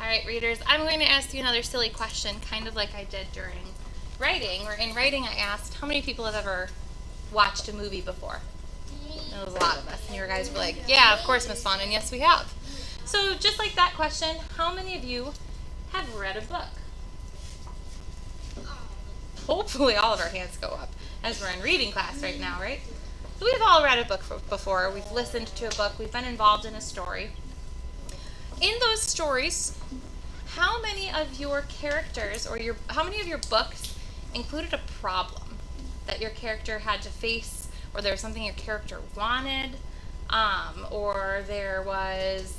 right, readers, I'm going to ask you another silly question, kind of like I did during writing. Or in writing, I asked, how many people have ever watched a movie before? There was a lot of us. And your guys were like, yeah, of course, Miss Fawn, and yes, we have. So just like that question, how many of you have read a book? Hopefully all of our hands go up, as we're in reading class right now, right? So we've all read a book before. We've listened to a book. We've been involved in a story. In those stories, how many of your characters or how many of your books included a problem that your character had to face, or there was something your character wanted, or there was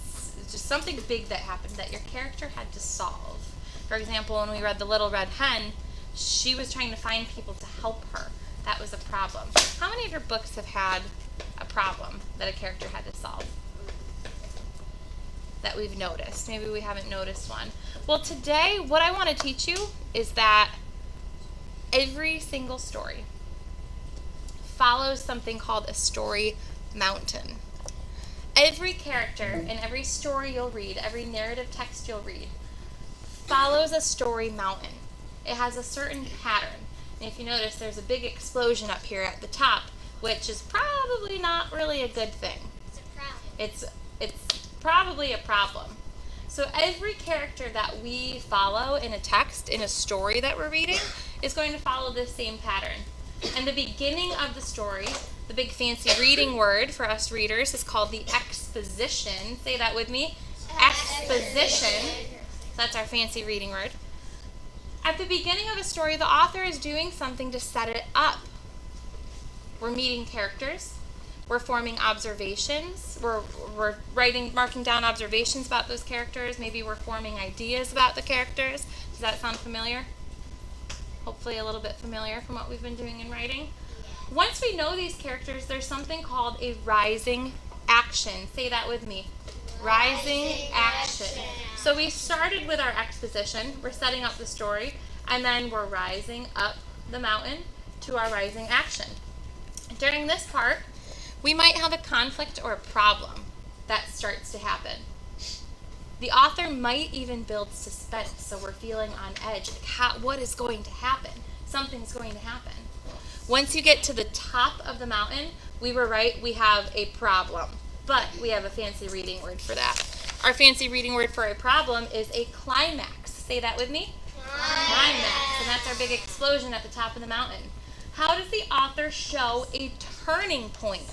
just something big that happened that your character had to solve? For example, when we read The Little Red Hen, she was trying to find people to help her. That was a problem. How many of your books have had a problem that a character had to solve that we've noticed? Maybe we haven't noticed one. Well, today what I want to teach you is that every single story follows something called a story mountain. Every character in every story you'll read, every narrative text you'll read, follows a story mountain. It has a certain pattern. And if you notice, there's a big explosion up here at the top, which is probably not really a good thing. It's a problem. It's probably a problem. So every character that we follow in a text, in a story that we're reading, is going to follow this same pattern. And the beginning of the story, the big fancy reading word for us readers, is called the exposition. Say that with me. Exposition. So that's our fancy reading word. At the beginning of a story, the author is doing something to set it up. We're meeting characters. We're forming observations. We're marking down observations about those characters. Maybe we're forming ideas about the characters. Does that sound familiar? Hopefully a little bit familiar from what we've been doing in writing. Once we know these characters, there's something called a rising action. Say that with me. Rising action. So we started with our exposition. We're setting up the story, and then we're rising up the mountain to our rising action. During this part, we might have a conflict or a problem that starts to happen. The author might even build suspense, so we're feeling on edge. Like, what is going to happen? Something's going to happen. Once you get to the top of the mountain, we were right, we have a problem. But we have a fancy reading word for that. Our fancy reading word for a problem is a climax. Say that with me. Climax. And that's our big explosion at the top of the mountain. How does the author show a turning point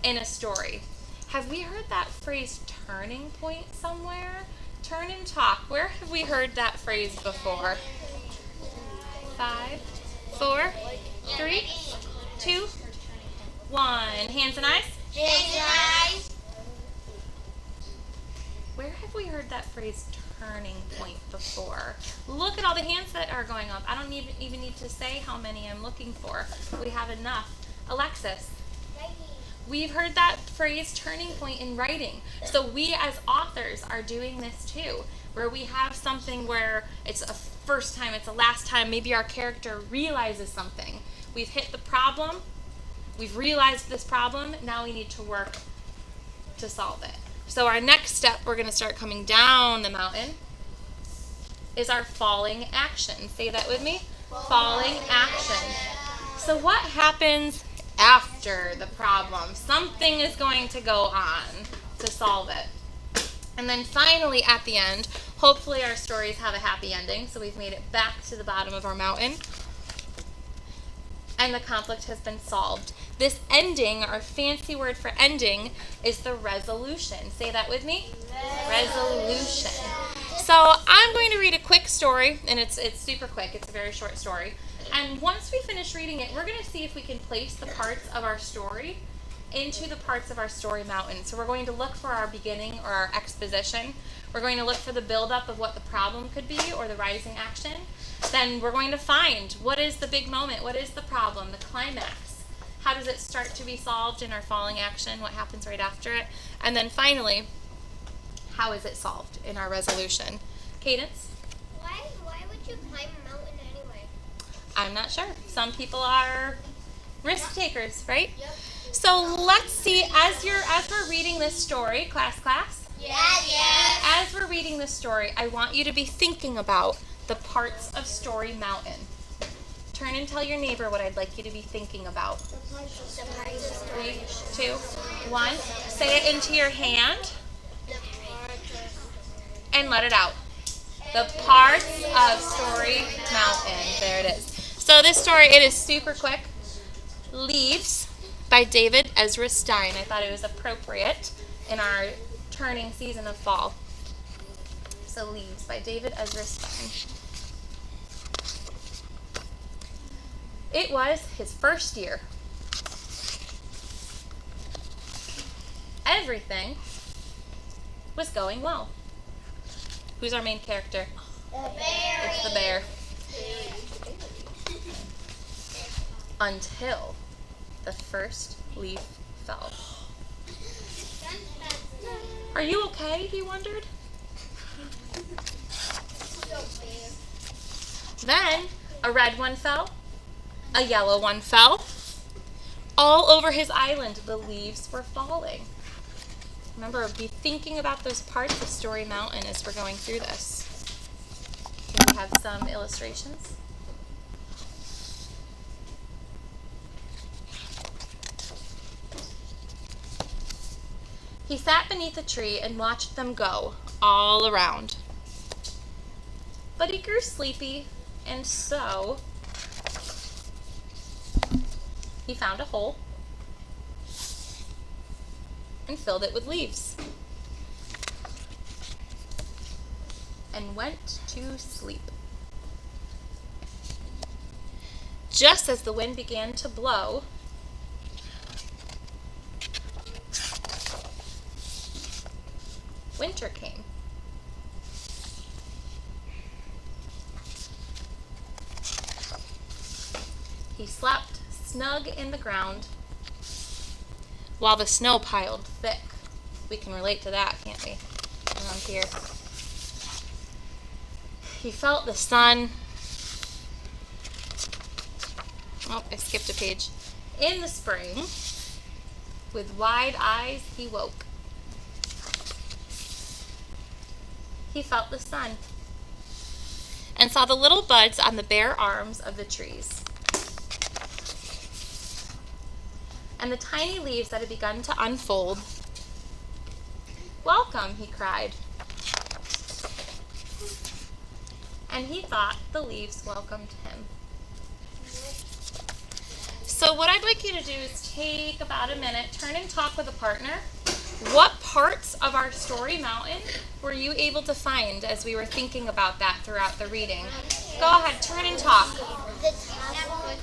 in a story? Have we heard that phrase, turning point, somewhere? Turn and talk. Where have we heard that phrase before? 5, 4, 3, 2, 1. Hands and eyes. Hands and eyes. Where have we heard that phrase, turning point, before? Look at all the hands that are going up. I don't even need to say how many I'm looking for. We have enough. Alexis. We've heard that phrase, turning point, in writing. So we as authors are doing this too, where we have something where it's a first time, it's a last time, maybe our character realizes something. We've hit the problem, we've realized this problem, now we need to work to solve it. So our next step, we're going to start coming down the mountain, is our falling action. Say that with me. Falling action. So what happens after the problem? Something is going to go on to solve it. And then finally at the end, hopefully our stories have a happy ending. So we've made it back to the bottom of our mountain, and the conflict has been solved. This ending, our fancy word for ending, is the resolution. Say that with me. Resolution. So I'm going to read a quick story, and it's super quick. It's a very short story. And once we finish reading it, we're going to see if we can place the parts of our story into the parts of our story mountain. So we're going to look for our beginning or our exposition. We're going to look for the buildup of what the problem could be or the rising action. Then we're going to find what is the big moment, what is the problem, the climax. How does it start to be solved in our falling action? What happens right after it? And then finally, how is it solved in our resolution? Cadence? Why would you climb a mountain anyway? I'm not sure. Some people are risk takers, right? Yep. So let's see, as we're reading this story, class, Yes. As we're reading this story, I want you to be thinking about the parts of Story Mountain. Turn and tell your neighbor what I'd like you to be thinking about. 3, 2, 1. Say it into your hand and let it out. The parts of Story Mountain. There it is. So this story, it is super quick. Leaves by David Ezra Stein. I thought it was appropriate in our turning season of fall. So Leaves by David Ezra Stein. It was his first year. Everything was going well. Who's our main character? The bear. It's the bear. Until the first leaf fell. Are you okay, he wondered? Then a red one fell, a yellow one fell. All over his island, the leaves were falling. Remember, be thinking about those parts of Story Mountain as we're going through this. Here we have some illustrations. He sat beneath a tree and watched them go all around. But he grew sleepy, and so he found a hole and filled it with leaves and went to sleep. Just as the wind began to blow, winter came. He slept snug in the ground while the snow piled thick. We can relate to that, can't we? Around here. He felt the sun. Oh, I skipped a page. In the spring, with wide eyes, he woke. He felt the sun and saw the little buds on the bare arms of the trees and the tiny leaves that had begun to unfold. "Welcome," he cried. And he thought the leaves welcomed him. So what I'd like you to do is take about a minute, turn and talk with a partner. What parts of our Story Mountain were you able to find as we were thinking about that throughout the reading? Go ahead, turn and talk. The top one.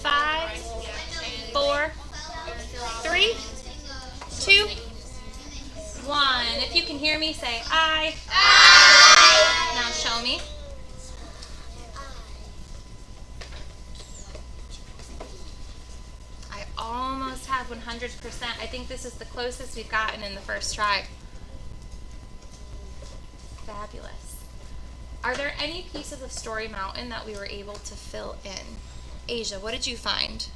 Five, 4, 3, 2, 1. If you can hear me, say I. Now show me. I almost had 100%. I think this is the closest we've gotten in the first try. Fabulous. Are there any pieces of Story Mountain that we were able to fill in? Asia, what did you find?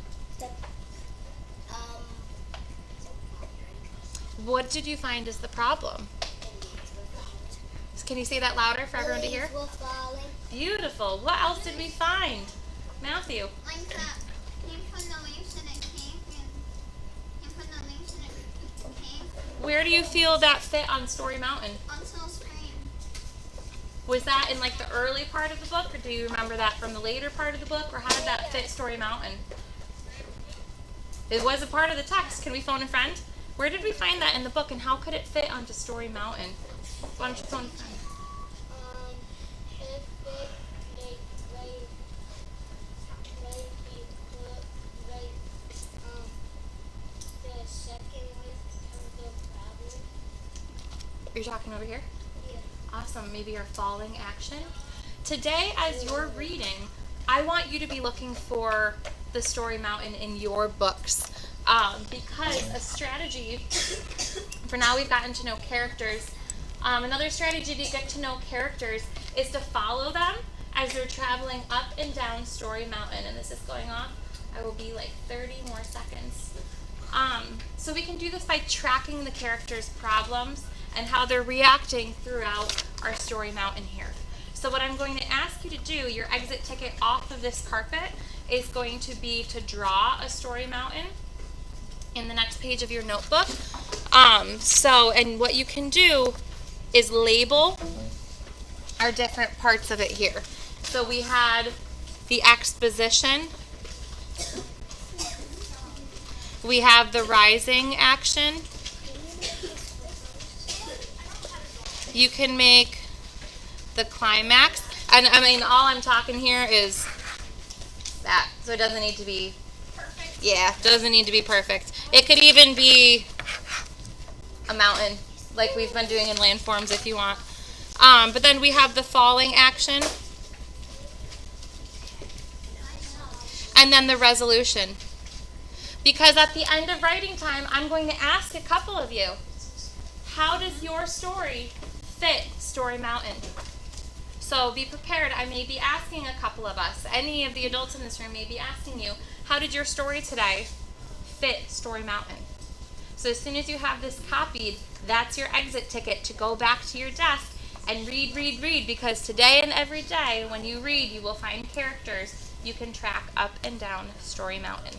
What did you find is the problem? Can you say that louder for everyone to hear? Beautiful. What else did we find? Matthew. Like that. He put the leaves in a cake and he put the leaves in a cake Where do you feel that fit on Story Mountain? until spring. Was that in like the early part of the book, or do you remember that from the later part of the book, or how did that fit Story Mountain? It was a part of the text. Can we phone a friend? Where did we find that in the book, and how could it fit onto Story Mountain? Why don't you phone a friend? The second one of the problem. You're talking over here? Yeah. All awesome. Maybe your falling action. Today, as you're reading, I want you to be looking for the story mountain in your books, because a strategy, for now we've gotten to know characters, another strategy to get to know characters is to follow them as they're traveling up and down Story Mountain. And this is going off. I will be like 30 more seconds. So we can do this by tracking the characters' problems and how they're reacting throughout our Story Mountain here. So what I'm going to ask you to do, your exit ticket off of this carpet, is going to be to draw a Story Mountain in the next page of your notebook. And what you can do is label our different parts of it here. So we had the exposition. We have the rising action. You can make the climax. And I mean, all I'm talking here is that. So it doesn't need to be perfect. Yeah, doesn't need to be perfect. It could even be a mountain, like we've been doing in landforms if you want. But then we have the falling action. And then the resolution. Because at the end of writing time, I'm going to ask a couple of you, how does your story fit Story Mountain? So be prepared. I may be asking a couple of us. Any of the adults in this room may be asking you, how did your story today fit Story Mountain? So as soon as you have this copied, that's your exit ticket to go back to your desk and read, because today and every day when you read, you will find characters you can track up and down Story Mountain.